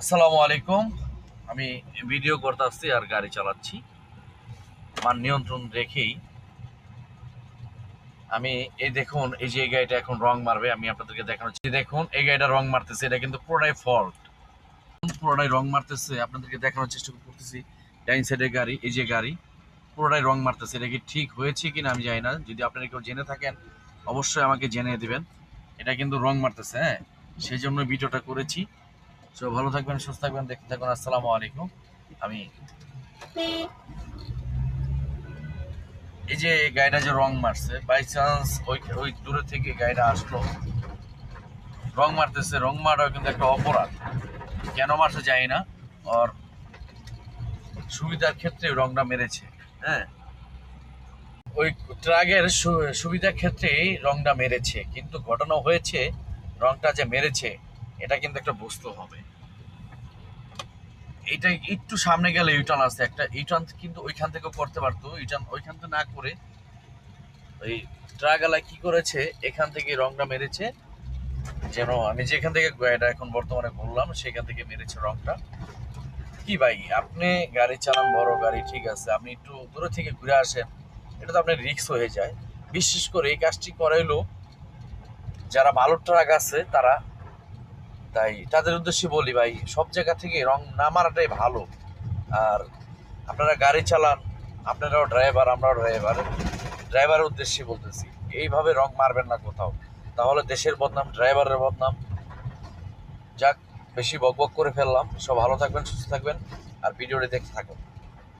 আসসালামু আলাইকুম। আমি ভিডিও করতে আসছি আর গাড়ি চালাচ্ছি মান নিয়ন্ত্রণ রেখেই। আমি এই দেখুন, এই যে এই গাড়িটা এখন রং মারবে, আমি আপনাদেরকে দেখানো হচ্ছে। দেখুন এই গাড়িটা রং মারতেছে, এটা কিন্তু পুরোটাই ফল্ট, পুরোটাই রং মারতেছে। আপনাদেরকে দেখানোর চেষ্টা করতেছি। ডাইন সাইডের গাড়ি, এই যে গাড়ি পুরোটাই রং মারতেছে। এটা কি ঠিক হয়েছে কিনা আমি জানি না। যদি আপনারা কেউ জেনে থাকেন অবশ্যই আমাকে জেনে দিবেন। এটা কিন্তু রং মারতেছে, হ্যাঁ, সেই জন্য ভিডিওটা করেছি। তো ভালো থাকবেন, সুস্থ থাকবেন, দেখতে থাকুন। আসসালামু আলাইকুম। আমি এই যে গাড়িটা যে রং মারছে, বাই চান্স ওই ওই দূরে থেকে গাড়িটা আসলো, রং মারতেছে। রং মারাও কিন্তু একটা অপরাধ। কেন মারছে জানি না। আর সুবিধার ক্ষেত্রে রংটা মেরেছে, হ্যাঁ, ওই ট্রাকের সুবিধার ক্ষেত্রেই রংটা মেরেছে, কিন্তু ঘটনা হয়েছে রংটা যে মেরেছে এটা কিন্তু একটা বুঝতে হবে। এটা একটু সামনে গেলে ইউটার্ন আছে, একটা ইউটার্ন কিন্তু ওইখান থেকেও করতে পারতো। ইউটার্ন ওইখান থেকে না করে ওই ট্রাকওয়ালা কি করেছে, এখান থেকে রংটা মেরেছে। যেন আমি যেখান থেকে এটা এখন বর্তমানে বললাম সেখান থেকে মেরেছে রংটা। কি ভাই, আপনি গাড়ি চালান, বড় গাড়ি, ঠিক আছে, আপনি একটু দূরে থেকে ঘুরে আসেন, এটা তো আপনার রিস্ক হয়ে যায়। বিশেষ করে এই কাজটি করাইলো যারা ভালো ট্রাক আছে তারা। তাই তাদের উদ্দেশ্যে বলি, ভাই, সব জায়গা থেকে রং না মারাটাই ভালো। আর আপনারা গাড়ি চালান, আপনারাও ড্রাইভার, আমরাও ড্রাইভার, ড্রাইভারের উদ্দেশ্যে বলতেছি, এইভাবে রং মারবেন না কোথাও, তাহলে দেশের বদনাম, ড্রাইভারের বদনাম। যাক, বেশি বকবক করে ফেললাম। সব ভালো থাকবেন, সুস্থ থাকবেন, আর ভিডিওটি দেখতে থাকুন।